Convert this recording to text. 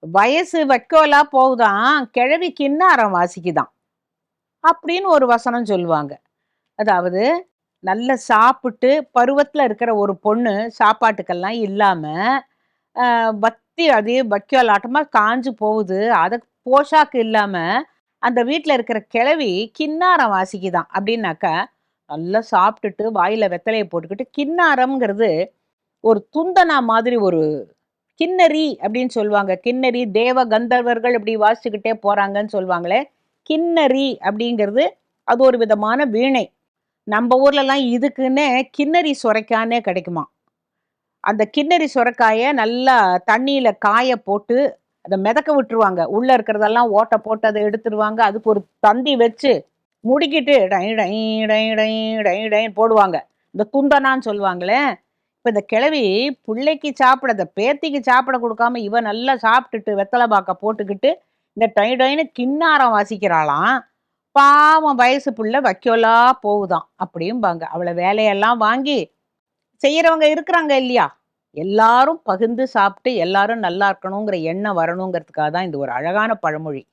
வயசு வைக்கோலா போகுதாம், கிழவி கின்னாரம் வாசிக்குதாம். அப்படின்னு ஒரு வசனம் சொல்லுவாங்க. அதாவது நல்ல சாப்பிட்டு பருவத்துல இருக்கிற ஒரு பொண்ணு சாப்பாட்டுக்கெல்லாம் இல்லாம, வத்தி அதே வைக்கோலாட்டமா காஞ்சு போகுது. அதுக்கு போஷாக்கு இல்லாம, அந்த வீட்ல இருக்கிற கிழவி கின்னாரம் வாசிக்குதாம். அப்படின்னாக்கா, நல்லா சாப்பிட்டுட்டு வாயில வெத்தலைய போட்டுக்கிட்டு கின்னாரம்ங்கிறது ஒரு துந்தனா மாதிரி ஒரு கின்னரி அப்படின்னு சொல்லுவாங்க. கின்னரி தேவ கந்தர்வர்கள் இப்படி வாசிச்சுக்கிட்டே போறாங்கன்னு சொல்லுவாங்களே, கின்னரி அப்படிங்கிறது அது ஒரு விதமான வீணை. நம்ம ஊர்லலாம் இதுக்குன்னே கின்னரி சுரைக்கானே கிடைக்குமாம். அந்த கின்னரி சுரைக்காய நல்லா தண்ணீல காய போட்டு, அத மிதக்க விட்டுருவாங்க. உள்ள இருக்கிறதெல்லாம் ஓட்ட போட்டு அத எடுத்துருவாங்க. அதுக்கு ஒரு தந்தி வச்சு முடிக்கிட்டு டை டை டை டை டை டைன்னு போடுவாங்க. இந்த துந்தனான்னு சொல்லுவாங்களே. இப்ப இந்த கிழவி புள்ளைக்கு சாப்பிட அந்த பேத்திக்கு சாப்பிட குடுக்காம, இவ நல்லா சாப்பிட்டுட்டு வெத்தல பாக்க போட்டுக்கிட்டு, இந்த டொய் டொய்ன்னு கின்னாரம் வாசிக்கிறாளாம். பாவம் வயசு புள்ள வைக்கோலா போகுதாம் அப்படிம்பாங்க. அவள வேலையெல்லாம் வாங்கி செய்யறவங்க இருக்கிறாங்க இல்லையா? எல்லாரும் பகிர்ந்து சாப்பிட்டு எல்லாரும் நல்லா இருக்கணுங்கிற எண்ணம் வரணுங்கிறதுக்காக தான் இது ஒரு அழகான பழமொழி.